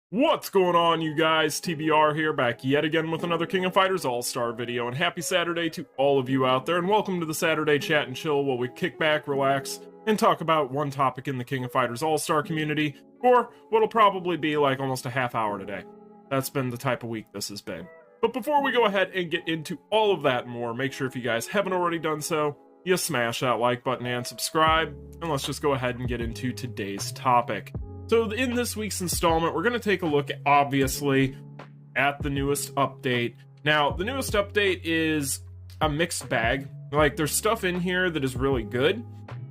What's going on, you guys? TBR here, back yet again with another King of Fighters All-Star video, and happy Saturday to all of you out there, and welcome to the Saturday Chat and Chill, where we kick back, relax, and talk about one topic in the King of Fighters All-Star community, for what'll probably be like almost a half hour today. That's been the type of week this has been. But before we go ahead and get into all of that and more, make sure if you guys haven't already done so, you smash that like button and subscribe, and let's just go ahead and get into today's topic. So in this week's installment, we're going to take a look, obviously, at the newest update. Now, the newest update is a mixed bag. Like, there's stuff in here that is really good,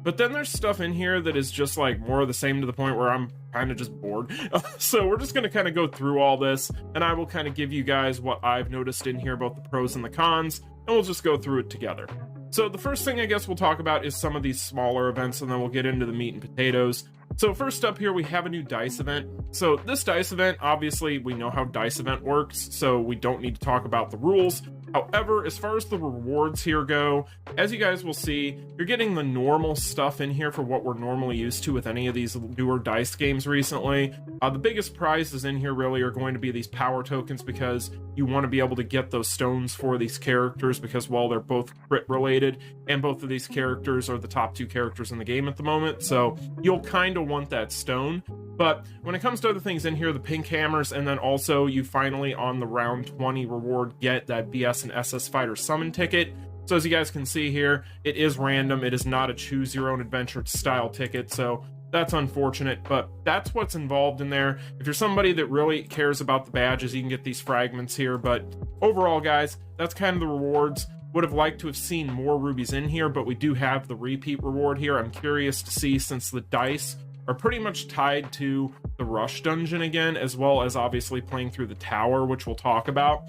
but then there's stuff in here that is just, like, more of the same to the point where I'm kind of just bored. So we're just going to kind of go through all this, and I will kind of give you guys what I've noticed in here, both the pros and the cons, and we'll just go through it together. So the first thing I guess we'll talk about is some of these smaller events, and then we'll get into the meat and potatoes. So first up here, we have a new dice event. So this dice event, obviously, we know how dice event works, so we don't need to talk about the rules. However, as far as the rewards here go, as you guys will see, you're getting the normal stuff in here for what we're normally used to with any of these newer dice games recently. The biggest prizes in here really are going to be these power tokens, because you want to be able to get those stones for these characters, because while they're both crit related, and both of these characters are the top two characters in the game at the moment, so you'll kind of want that stone. But when it comes to other things in here, the pink hammers, and then also you finally on the round 20 reward get that BS and SS Fighter summon ticket. So as you guys can see here, it is random. It is not a choose your own adventure style ticket, so that's unfortunate, but that's what's involved in there. If you're somebody that really cares about the badges, you can get these fragments here, but overall, guys, that's kind of the rewards. Would have liked to have seen more rubies in here, but we do have the repeat reward here. I'm curious to see, since the dice are pretty much tied to the rush dungeon again, as well as obviously playing through the tower, which we'll talk about.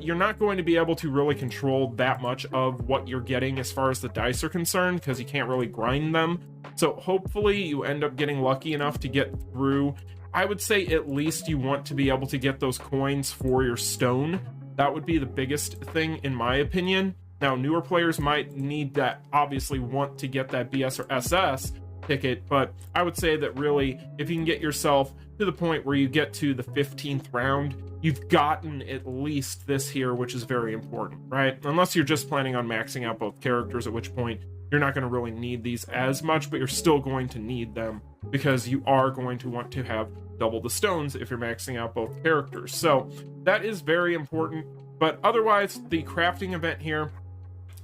You're not going to be able to really control that much of what you're getting as far as the dice are concerned, because you can't really grind them. So hopefully you end up getting lucky enough to get through. I would say at least you want to be able to get those coins for your stone. That would be the biggest thing in my opinion. Now, newer players might need that, obviously want to get that BS or SS ticket, but I would say that really, if you can get yourself to the point where you get to the 15th round, you've gotten at least this here, which is very important, right? Unless you're just planning on maxing out both characters, at which point you're not going to really need these as much, but you're still going to need them, because you are going to want to have double the stones if you're maxing out both characters. So that is very important. But otherwise, the crafting event here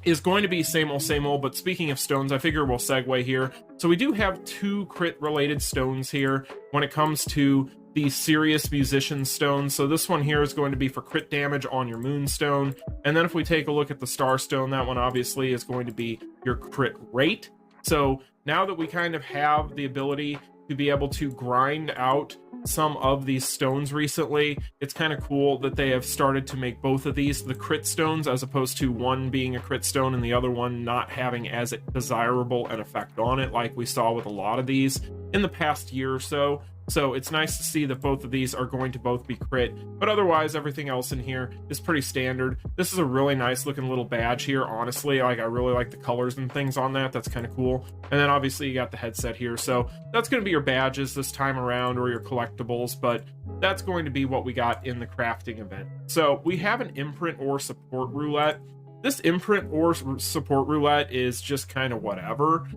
is going to be same old, but speaking of stones, I figure we'll segue here. So we do have two crit related stones here when it comes to the serious musician stones. So this one here is going to be for crit damage on your moonstone, and then if we take a look at the star stone, that one obviously is going to be your crit rate. So now that we kind of have the ability to be able to grind out some of these stones recently, it's kind of cool that they have started to make both of these the crit stones, as opposed to one being a crit stone and the other one not having as desirable an effect on it, like we saw with a lot of these in the past year or so. So it's nice to see that both of these are going to both be crit, but otherwise everything else in here is pretty standard. This is a really nice looking little badge here, honestly. Like, I really like the colors and things on that. That's kind of cool. And then obviously you got the headset here, so that's going to be your badges this time around, or your collectibles, but that's going to be what we got in the crafting event. So we have an imprint or support roulette. This imprint or support roulette is just kind of whatever.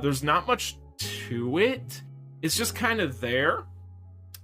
There's not much to it. It's just kind of there.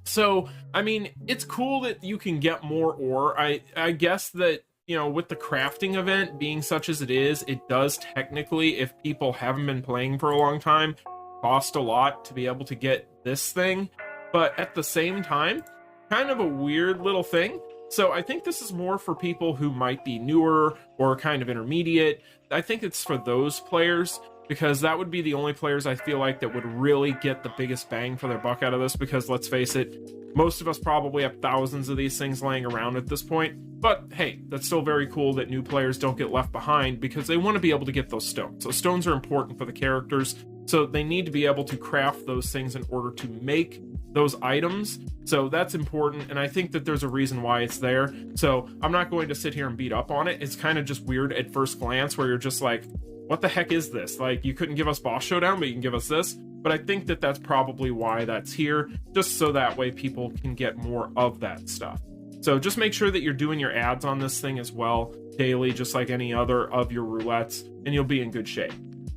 So, I mean, it's cool that you can get more ore. I guess that, you know, with the crafting event being such as it is, it does technically, if people haven't been playing for a long time, cost a lot to be able to get this thing. But at the same time, kind of a weird little thing. So I think this is more for people who might be newer or kind of intermediate. I think it's for those players, because that would be the only players I feel like that would really get the biggest bang for their buck out of this, because let's face it, most of us probably have thousands of these things laying around at this point. But hey, that's still very cool that new players don't get left behind, because they want to be able to get those stones. So stones are important for the characters, so they need to be able to craft those things in order to make those items. So that's important, and I think that there's a reason why it's there. So I'm not going to sit here and beat up on it. It's kind of just weird at first glance, where you're just like, what the heck is this? Like, you couldn't give us boss showdown, but you can give us this. but I think that that's probably why that's here, just so that way people can get more of that stuff. So just make sure that you're doing your ads on this thing as well daily, just like any other of your roulettes, and you'll be in good shape.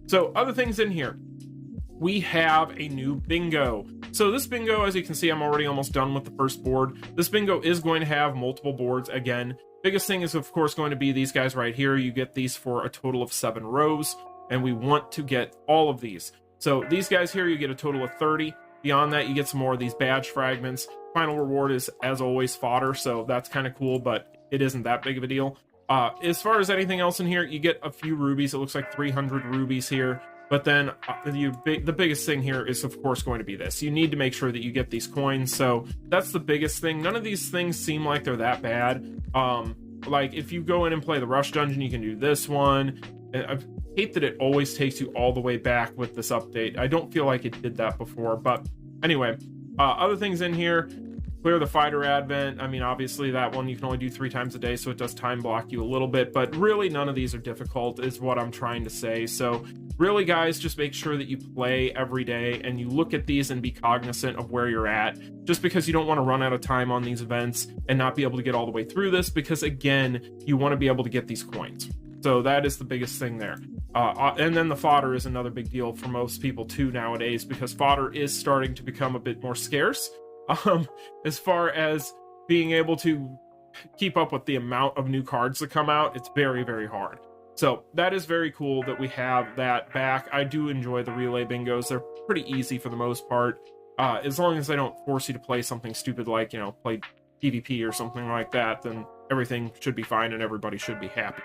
So other things in here, we have a new bingo. So this bingo, as you can see, I'm already almost done with the first board. This bingo is going to have multiple boards again. Biggest thing is, of course, going to be these guys right here. You get these for a total of 7 rows, and we want to get all of these. So these guys here, you get a total of 30. Beyond that, you get some more of these badge fragments. Final reward is, as always, fodder, so that's kind of cool, but it isn't that big of a deal. As far as anything else in here, you get a few rubies. It looks like 300 rubies here. But then the biggest thing here is, of course, going to be this. You need to make sure that you get these coins. So that's the biggest thing. None of these things seem like they're that bad. Like if you go in and play the rush dungeon, you can do this one. And I hate that it always takes you all the way back with this update. I don't feel like it did that before. But anyway, other things in here. Clear the fighter advent. I mean, obviously that one you can only do 3 times a day, so it does time block you a little bit, but really none of these are difficult is what I'm trying to say. So really, guys, just make sure that you play every day and you look at these and be cognizant of where you're at, just because you don't want to run out of time on these events and not be able to get all the way through this, because again, you want to be able to get these coins. So that is the biggest thing there. And then the fodder is another big deal for most people too nowadays, because fodder is starting to become a bit more scarce. As far as being able to keep up with the amount of new cards that come out, it's very, very hard. So that is very cool that we have that back. I do enjoy the relay bingos. They're pretty easy for the most part. As long as they don't force you to play something stupid like, you know, play PvP or something like that, then everything should be fine and everybody should be happy.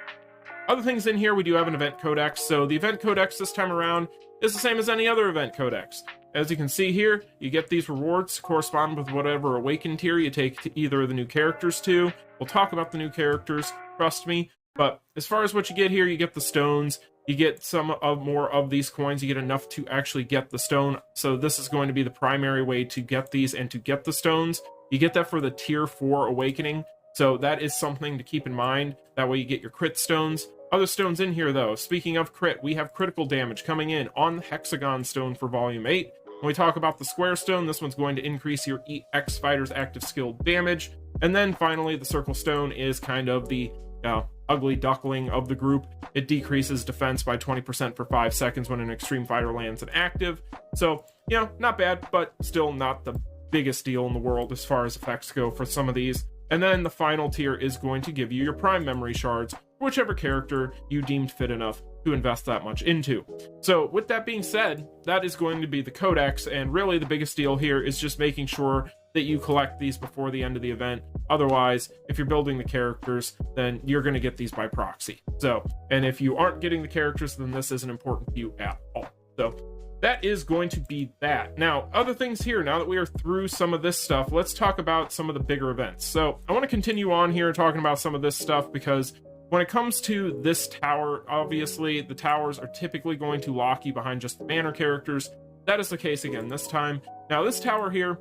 Other things in here, we do have an event codex. So the event codex this time around is the same as any other event codex. As you can see here, you get these rewards correspond with whatever awakened tier you take to either of the new characters to. We'll talk about the new characters, trust me. But as far as what you get here, you get the stones. You get some of more of these coins. You get enough to actually get the stone. So this is going to be the primary way to get these and to get the stones. You get that for the tier 4 awakening. So that is something to keep in mind. That way you get your crit stones. Other stones in here though, speaking of crit, we have critical damage coming in on the hexagon stone for volume 8. When we talk about the square stone, this one's going to increase your EX fighter's active skill damage. And then finally, the circle stone is kind of the ugly duckling of the group. It decreases defense by 20% for 5 seconds when an extreme fighter lands an active. So, you know, not bad, but still not the biggest deal in the world as far as effects go for some of these. And then the final tier is going to give you your prime memory shards, whichever character you deemed fit enough to invest that much into. So with that being said, that is going to be the codex, and really the biggest deal here is just making sure that you collect these before the end of the event. Otherwise, if you're building the characters, then you're going to get these by proxy. So, and if you aren't getting the characters, then this isn't important to you at all. So that is going to be that. Now, other things here, now that we are through some of this stuff, let's talk about some of the bigger events. So I want to continue on here talking about some of this stuff, because when it comes to this tower, obviously the towers are typically going to lock you behind just the banner characters. That is the case again this time. Now this tower here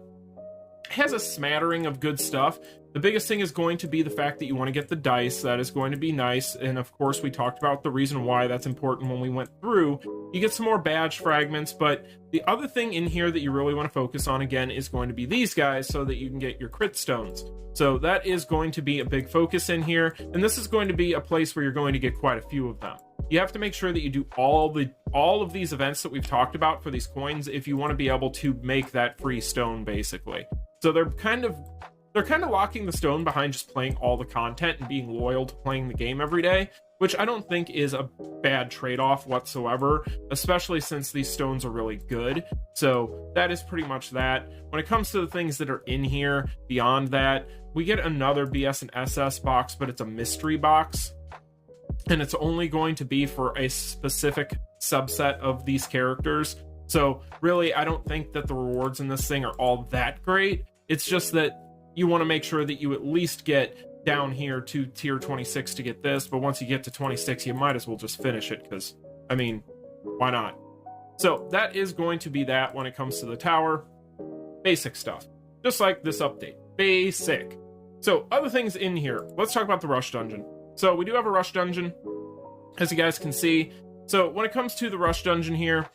has a smattering of good stuff. The biggest thing is going to be the fact that you want to get the dice. That is going to be nice. And of course, we talked about the reason why that's important when we went through. You get some more badge fragments, but the other thing in here that you really want to focus on again is going to be these guys, so that you can get your crit stones. So that is going to be a big focus in here. And this is going to be a place where you're going to get quite a few of them. You have to make sure that you do all of these events that we've talked about for these coins if you want to be able to make that free stone, basically. So they're kind of locking the stone behind just playing all the content and being loyal to playing the game every day, which I don't think is a bad trade-off whatsoever, especially since these stones are really good. So that is pretty much that. When it comes to the things that are in here, beyond that, we get another BS and SS box, but it's a mystery box. And it's only going to be for a specific subset of these characters. So really, I don't think that the rewards in this thing are all that great. It's just that you want to make sure that you at least get down here to tier 26 to get this. But once you get to 26, you might as well just finish it, because, I mean, why not? So that is going to be that when it comes to the tower. Basic stuff. Just like this update. Basic. So other things in here. Let's talk about the rush dungeon. So we do have a rush dungeon, as you guys can see. So when it comes to the rush dungeon here,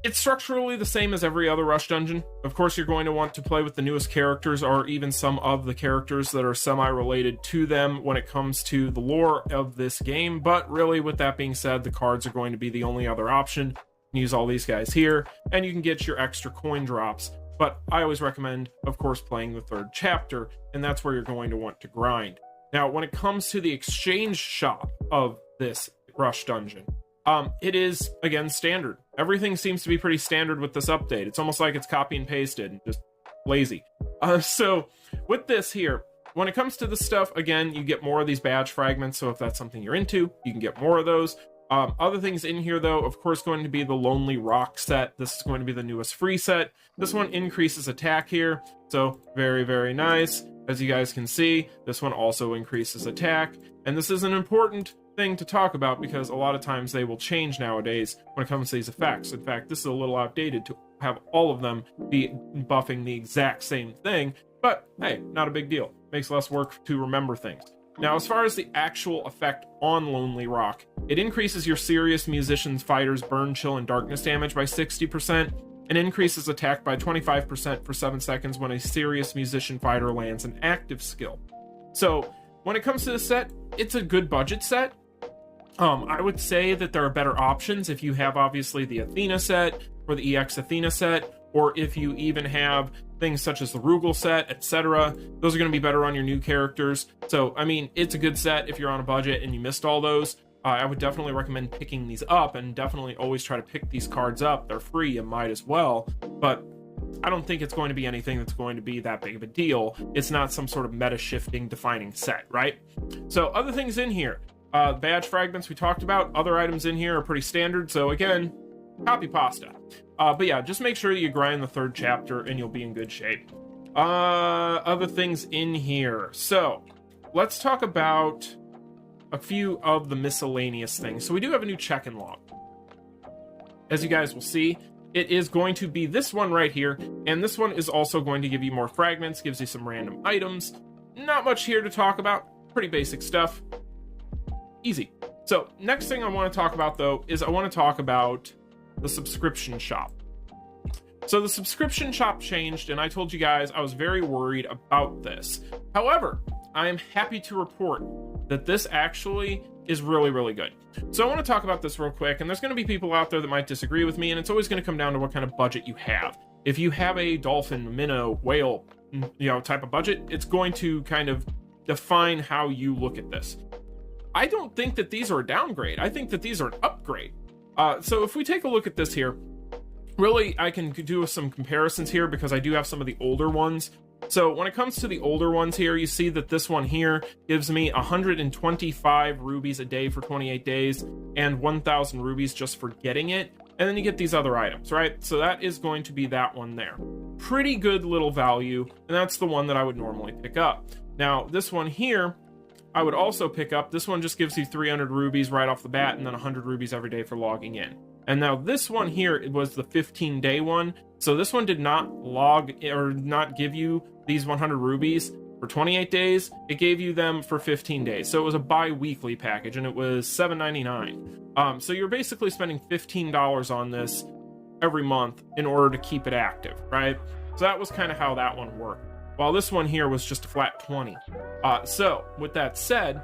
It's structurally the same as every other Rush dungeon. Of course, you're going to want to play with the newest characters or even some of the characters that are semi-related to them when it comes to the lore of this game. But really, with that being said, the cards are going to be the only other option. You can use all these guys here, and you can get your extra coin drops. But I always recommend, of course, playing the third chapter, and that's where you're going to want to grind. Now, when it comes to the exchange shop of this Rush dungeon, it is, again, standard. Everything seems to be pretty standard with this update. It's almost like it's copy and pasted and just lazy. So with this here, when it comes to this stuff, again, you get more of these badge fragments. So if that's something you're into, you can get more of those. Other things in here, though, of course, going to be the Lonely Rock set. This is going to be the newest free set. This one increases attack here. So very, very nice. As you guys can see, this one also increases attack. And this is an important thing to talk about because a lot of times they will change nowadays when it comes to these effects. In fact, this is a little outdated to have all of them be buffing the exact same thing, but hey, not a big deal. Makes less work to remember things. Now, as far as the actual effect on Lonely Rock, it increases your serious musician's fighter's burn, chill, and darkness damage by 60%, and increases attack by 25% for 7 seconds when a serious musician fighter lands an active skill. So when it comes to this set, it's a good budget set. I would say that there are better options if you have obviously the Athena set or the EX Athena set, or if you even have things such as the Rugal set, etc. Those are going to be better on your new characters. So, I mean, it's a good set if you're on a budget and you missed all those. I would definitely recommend picking these up, and definitely always try to pick these cards up. They're free, you might as well. But I don't think it's going to be anything that's going to be that big of a deal. It's not some sort of meta-shifting, defining set, right? So, other things in here. Badge fragments we talked about. Other items in here are pretty standard. So, again, copy pasta. But yeah, just make sure you grind the third chapter and you'll be in good shape. Other things in here. So, let's talk about a few of the miscellaneous things. So we do have a new check-in log. As you guys will see, it is going to be this one right here, and this one is also going to give you more fragments, gives you some random items. Not much here to talk about. Pretty basic stuff. Easy. So, next thing I want to talk about, though, is I want to talk about the subscription shop. So the subscription shop changed, and I told you guys I was very worried about this. However, I am happy to report that this actually is really, really good. So I want to talk about this real quick, and there's going to be people out there that might disagree with me, and it's always going to come down to what kind of budget you have. If you have a dolphin, minnow, whale, type of budget, it's going to kind of define how you look at this. I don't think that these are a downgrade. I think that these are an upgrade. So if we take a look at this here, really, I can do some comparisons here because I do have some of the older ones. So when it comes to the older ones here, you see that this one here gives me 125 rubies a day for 28 days and 1,000 rubies just for getting it. And then you get these other items, right? So that is going to be that one there. Pretty good little value, and that's the one that I would normally pick up. Now, this one here, I would also pick up. This one just gives you 300 rubies right off the bat and then 100 rubies every day for logging in. And now this one here, it was the 15-day one. So this one did not log or not give you these 100 rubies for 28 days. It gave you them for 15 days. So it was a bi-weekly package, and it was $7.99. So you're basically spending $15 on this every month in order to keep it active, right? So that was kind of how that one worked. While this one here was just a flat 20. So with that said,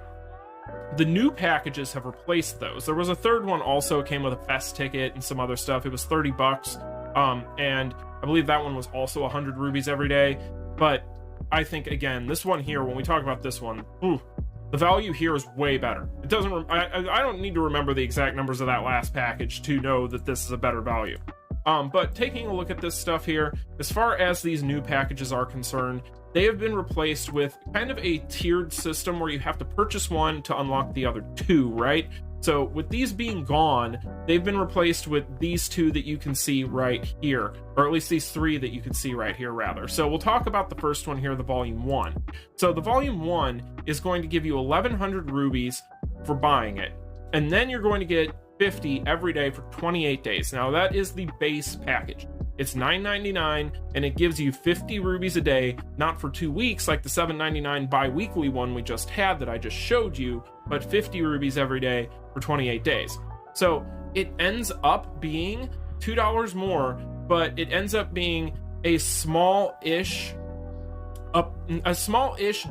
the new packages have replaced those. There was a third one also. It came with a fest ticket and some other stuff. It was $30. And I believe that one was also 100 rubies every day. But I think, again, this one here, when we talk about this one, the value here is way better. It doesn't. I don't need to remember the exact numbers of that last package to know that this is a better value. But taking a look at this stuff here, as far as these new packages are concerned, they have been replaced with kind of a tiered system where you have to purchase one to unlock the other two, right? So with these being gone, they've been replaced with these two that you can see right here, or at least these three that you can see right here, rather. So we'll talk about the first one here, the Volume 1. So the Volume 1 is going to give you 1,100 rubies for buying it, and then you're going to get 50 every day for 28 days. Now that is the base package. It's $9.99, and it gives you 50 rubies a day, not for 2 weeks like the $7.99 bi-weekly one we just had that I just showed you, but 50 rubies every day for 28 days. So it ends up being $2 more, but it ends up being a small-ish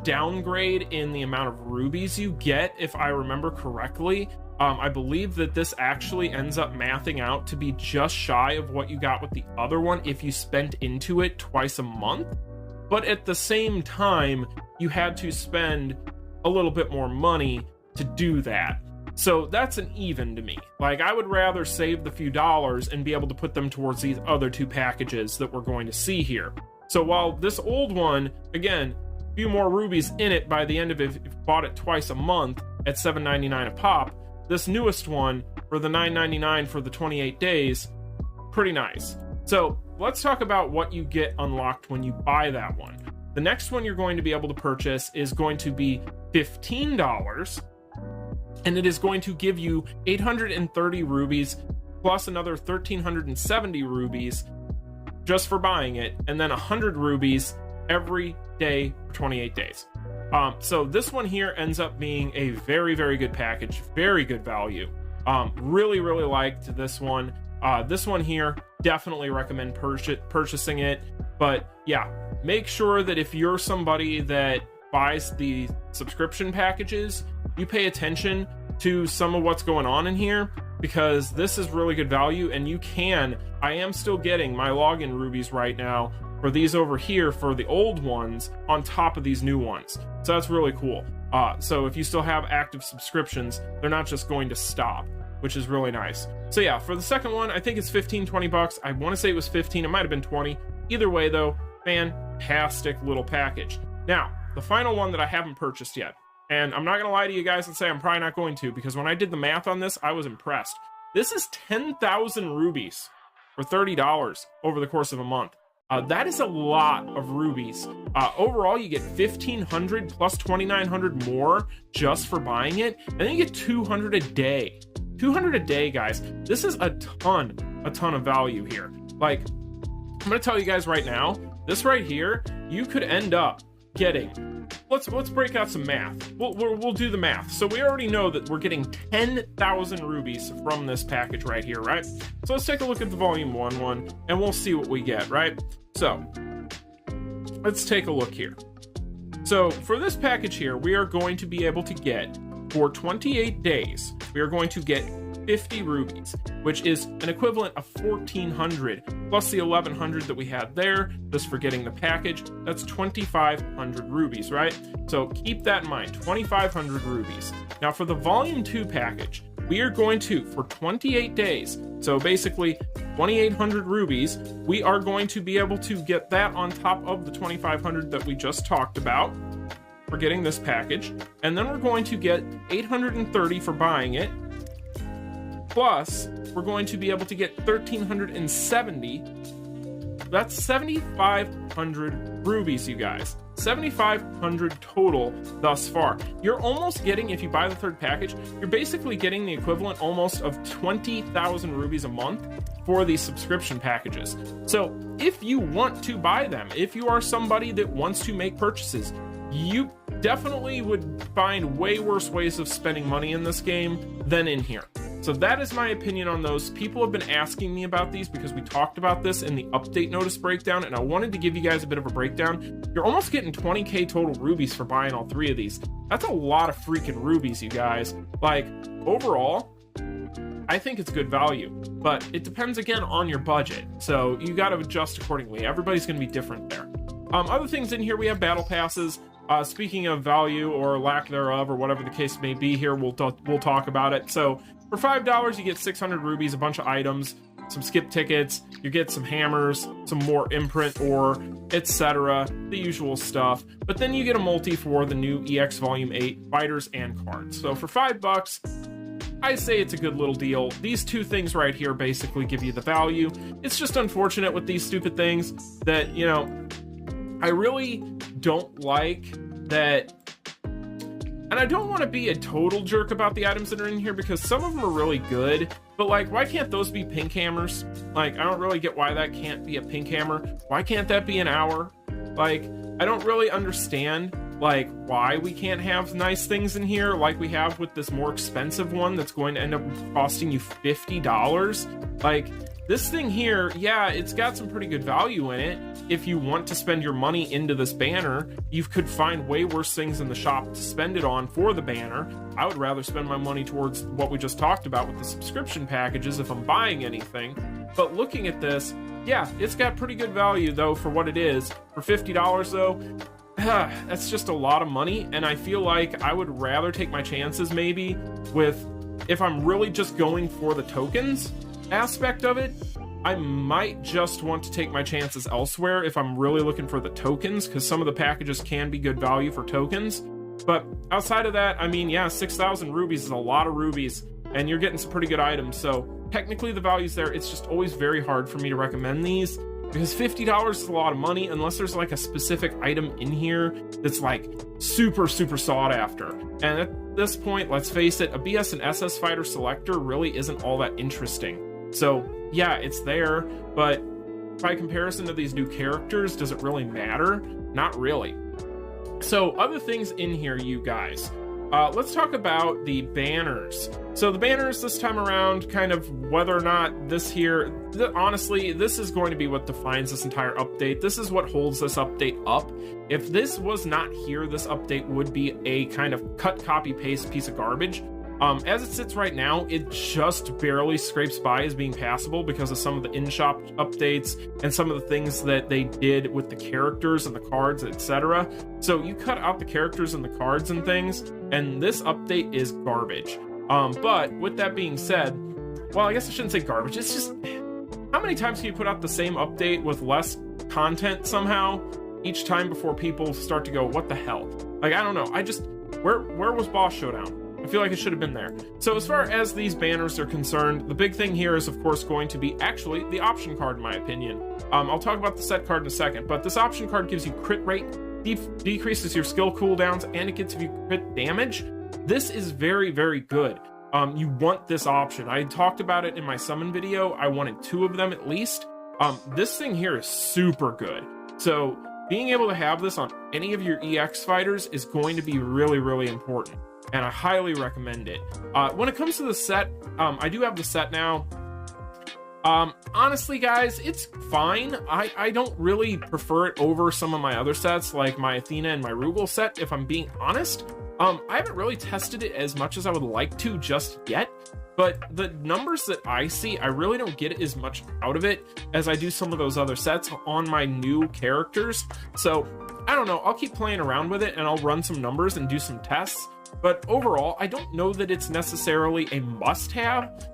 downgrade in the amount of rubies you get, if I remember correctly. I believe that this actually ends up mathing out to be just shy of what you got with the other one if you spent into it twice a month. But at the same time, you had to spend a little bit more money to do that. So that's an even to me. Like, I would rather save the few dollars and be able to put them towards these other two packages that we're going to see here. So while this old one, again, a few more rubies in it by the end of it, if you bought it twice a month at $7.99 a pop, this newest one for the $9.99 for the 28 days, pretty nice. So let's talk about what you get unlocked when you buy that one. The next one you're going to be able to purchase is going to be $15, and it is going to give you 830 rubies plus another 1,370 rubies just for buying it, and then 100 rubies every day for 28 days. So this one here ends up being a very, very good package, very good value. Really, really liked this one. This one here, definitely recommend purchasing it. But yeah, make sure that if you're somebody that buys the subscription packages, you pay attention to some of what's going on in here, because this is really good value. And I am still getting my login rubies right now for these over here for the old ones on top of these new ones. So that's really cool. So if you still have active subscriptions, they're not just going to stop, which is really nice. So yeah, for the second one, I think it's 15, 20 bucks. I want to say it was 15. It might have been 20. Either way though, fantastic little package. Now, the final one that I haven't purchased yet, and I'm not going to lie to you guys and say I'm probably not going to, because when I did the math on this, I was impressed. This is 10,000 rubies for $30 over the course of a month. That is a lot of rubies. Overall, you get 1,500 plus 2,900 more just for buying it, and then you get 200 a day. 200 a day, guys. This is a ton of value here. Like, I'm going to tell you guys right now, this right here, you could end up getting, let's break out some math. We'll do the math. So we already know that we're getting 10,000 rubies from this package right here, right? So let's take a look at the volume 1 one, and we'll see what we get, right? So let's take a look here. So for this package here, we are going to be able to get, for 28 days, we are going to get 50 rubies, which is an equivalent of 1,400 plus the 1,100 that we had there just for getting the package. That's 2,500 rubies, right? So keep that in mind, 2,500 rubies. Now for the volume 2 package, we are going to, for 28 days, so basically 2,800 rubies, we are going to be able to get that on top of the 2,500 that we just talked about for getting this package. And then we're going to get 830 for buying it. Plus, we're going to be able to get 1,370. That's 7,500 rubies, you guys. 7,500 total thus far. You're almost getting, if you buy the third package, you're basically getting the equivalent almost of 20,000 rubies a month for these subscription packages. So if you want to buy them, if you are somebody that wants to make purchases, you definitely would find way worse ways of spending money in this game than in here. So that is my opinion on those. People have been asking me about these because we talked about this in the update notice breakdown, and I wanted to give you guys a bit of a breakdown. You're almost getting 20k total rubies for buying all three of these. That's a lot of freaking rubies, you guys. Like, overall, I think it's good value, but it depends again on your budget. So you got to adjust accordingly. Everybody's going to be different there. Other things in here, we have battle passes. Speaking of value or lack thereof, or whatever the case may be here, we'll talk about it. So for $5, you get 600 rubies, a bunch of items, some skip tickets, you get some hammers, some more imprint ore, etc., the usual stuff. But then you get a multi for the new EX Volume 8 fighters and cards. So for $5, I say it's a good little deal. These two things right here basically give you the value. It's just unfortunate with these stupid things that, you know, I really don't like that. And I don't want to be a total jerk about the items that are in here because some of them are really good, but like, why can't those be pink hammers? Like, I don't really get why that can't be a pink hammer. Why can't that be an hour? Like, I don't really understand like why we can't have nice things in here like we have with this more expensive one that's going to end up costing you $50. Like, this thing here, yeah, it's got some pretty good value in it. If you want to spend your money into this banner, you could find way worse things in the shop to spend it on for the banner. I would rather spend my money towards what we just talked about with the subscription packages if I'm buying anything. But looking at this, yeah, it's got pretty good value though for what it is. For $50 though, that's just a lot of money, and I feel like I would rather take my chances maybe with, if I'm really just going for the tokens aspect of it, I might just want to take my chances elsewhere if I'm really looking for the tokens, because some of the packages can be good value for tokens. But outside of that, I mean, yeah, 6,000 rubies is a lot of rubies, and you're getting some pretty good items, so technically the value's there. It's just always very hard for me to recommend these, because $50 is a lot of money unless there's like a specific item in here that's like super sought after. And at this point, let's face it, a BS and SS fighter selector really isn't all that interesting. So yeah, it's there, but by comparison to these new characters, does it really matter? Not really. So other things in here, you guys. Let's talk about the banners. So the banners this time around, kind of whether or not this here, honestly, this is going to be what defines this entire update. This is what holds this update up. If this was not here, this update would be a kind of cut, copy, paste piece of garbage. As it sits right now, it just barely scrapes by as being passable because of some of the in-shop updates and some of the things that they did with the characters and the cards, etc. So you cut out the characters and the cards and things, and this update is garbage. But with that being said, well, I guess I shouldn't say garbage. It's just, how many times can you put out the same update with less content somehow each time before people start to go, what the hell? Like, I don't know. Where was Boss Showdown? I feel like it should have been there. So as far as these banners are concerned, the big thing here is, of course, going to be actually the option card, in my opinion. I'll talk about the set card in a second, but this option card gives you crit rate, decreases your skill cooldowns, and it gives you crit damage. This is very good. You want this option. I talked about it in my summon video. I wanted 2 of them at least. This thing here is super good. So being able to have this on any of your EX fighters is going to be really important, and I highly recommend it. When it comes to the set, I do have the set now. Honestly, guys, it's fine. I don't really prefer it over some of my other sets, like my Athena and my Rugal set, if I'm being honest. I haven't really tested it as much as I would like to just yet, but the numbers that I see, I really don't get as much out of it as I do some of those other sets on my new characters. So I don't know, I'll keep playing around with it and I'll run some numbers and do some tests. But overall, I don't know that it's necessarily a must-have.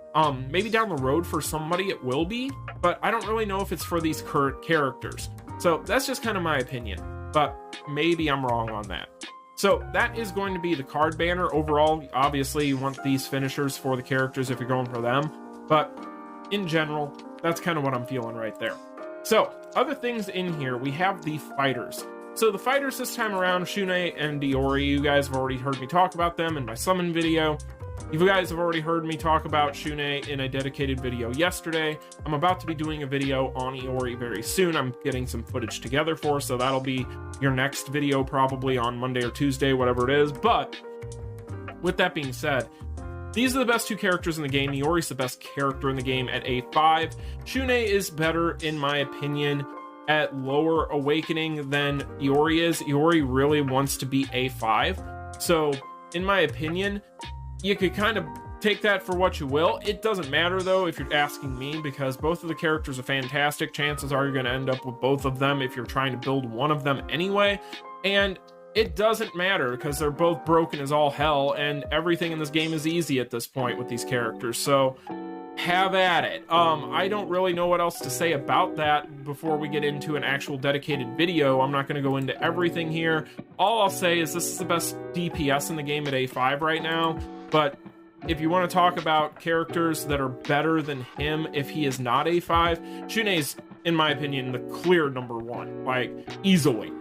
Maybe down the road for somebody it will be, but I don't really know if it's for these current characters. So that's just kind of my opinion, but maybe I'm wrong on that. So that is going to be the card banner. Overall, obviously you want these finishers for the characters if you're going for them, but in general, that's kind of what I'm feeling right there. So other things in here, we have the fighters. So the fighters this time around, Shun'ei and Iori, you guys have already heard me talk about them in my summon video. You guys have already heard me talk about Shun'ei in a dedicated video yesterday. I'm about to be doing a video on Iori very soon. I'm getting some footage together for, so that'll be your next video probably on Monday or Tuesday, whatever it is. But with that being said, these are the best 2 characters in the game. Iori's the best character in the game at A5. Shun'ei is better, in my opinion, at lower awakening than Iori is. Iori really wants to be A5. So, in my opinion, you could kind of take that for what you will. It doesn't matter, though, if you're asking me, because both of the characters are fantastic. Chances are you're going to end up with both of them if you're trying to build one of them anyway. And it doesn't matter, because they're both broken as all hell, and everything in this game is easy at this point with these characters. So have at it. I don't really know what else to say about that before we get into an actual dedicated video. I'm not going to go into everything here. All I'll say is this is the best DPS in the game at A5 right now, but if you want to talk about characters that are better than him if he is not A5, Shun'ei's, in my opinion, the clear number 1, like, easily.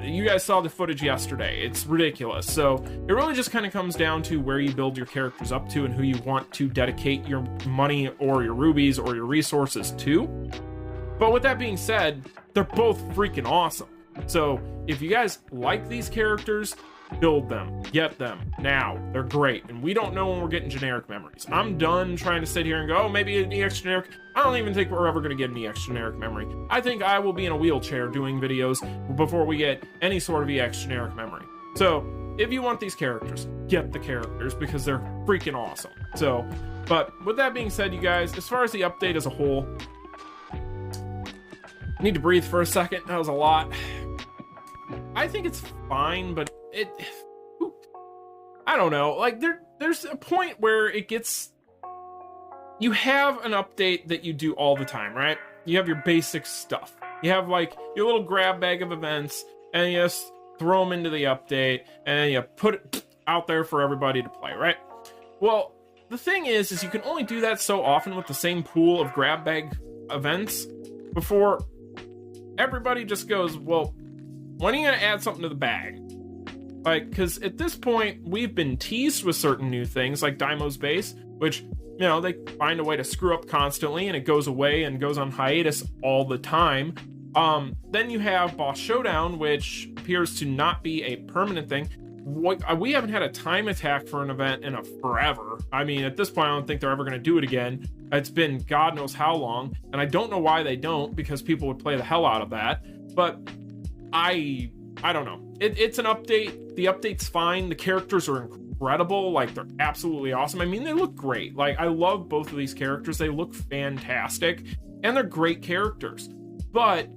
You guys saw the footage yesterday. It's ridiculous. So it really just kind of comes down to where you build your characters up to and who you want to dedicate your money or your rubies or your resources to. But with that being said, they're both freaking awesome. So if you guys like these characters, build them, get them now. They're great, and we don't know when we're getting generic memories. I'm done trying to sit here and go, oh, maybe an EX generic. I don't even think we're ever going to get an EX generic memory. I think I will be in a wheelchair doing videos before we get any sort of EX generic memory. So if you want these characters, get the characters because they're freaking awesome. So, but with that being said, you guys, as far as the update as a whole, I need to breathe for a second. That was a lot. I think it's fine, but I don't know. Like there's a point where it gets, you have an update that you do all the time, right? You have your basic stuff. You have like your little grab bag of events, and you just throw them into the update, and you put it out there for everybody to play, right? Well, the thing is you can only do that so often with the same pool of grab bag events before everybody just goes, well, when are you going to add something to the bag? Like, because at this point, we've been teased with certain new things, like Daimo's Base, which, you know, they find a way to screw up constantly, and it goes away and goes on hiatus all the time. Then you have Boss Showdown, which appears to not be a permanent thing. We haven't had a time attack for an event in forever. I mean, at this point, I don't think they're ever going to do it again. It's been God knows how long, and I don't know why they don't, because people would play the hell out of that. But I don't know. It's an update. The update's fine. The characters are incredible. Like, they're absolutely awesome. I mean, they look great. Like, I love both of these characters. They look fantastic, and they're great characters. But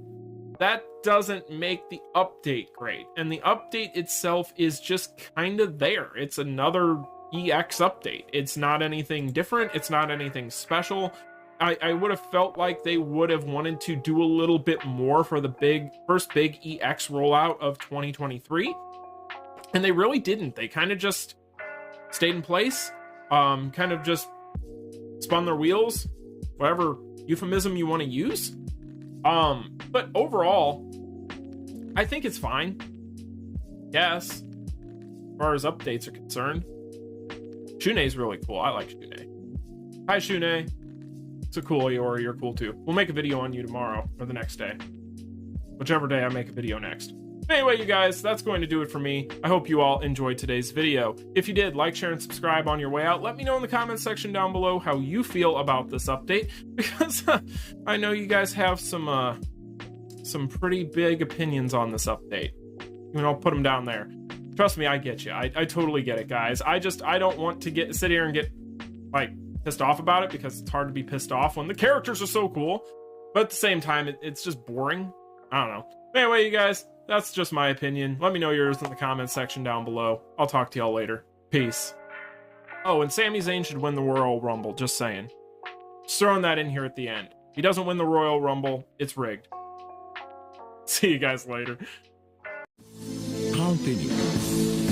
that doesn't make the update great. And the update itself is just kind of there. It's another EX update. It's not anything different. It's not anything special. I would have felt like they would have wanted to do a little bit more for the first big EX rollout of 2023. And they really didn't. They kind of just stayed in place, kind of just spun their wheels, whatever euphemism you want to use. But overall, I think it's fine. Yes, as far as updates are concerned. Shun'ei's really cool. I like Shun'ei. Hi, Shun'ei. It's a cool Iori. You're cool too. We'll make a video on you tomorrow or the next day. Whichever day I make a video next. Anyway, you guys, that's going to do it for me. I hope you all enjoyed today's video. If you did, like, share, and subscribe on your way out. Let me know in the comments section down below how you feel about this update, because I know you guys have some pretty big opinions on this update. You know, I'll put them down there. Trust me, I get you. I totally get it, guys. I don't want to sit here and get, like, pissed off about it, because it's hard to be pissed off when the characters are so cool. But at the same time, it's just boring. I don't know. Anyway, you guys, that's just my opinion. Let me know yours in the comments section down below. I'll talk to y'all later. Peace. Oh, and Sami Zayn should win the Royal Rumble, just saying. Just throwing that in here at the end. If he doesn't win the Royal Rumble, it's rigged. See you guys later. Continue.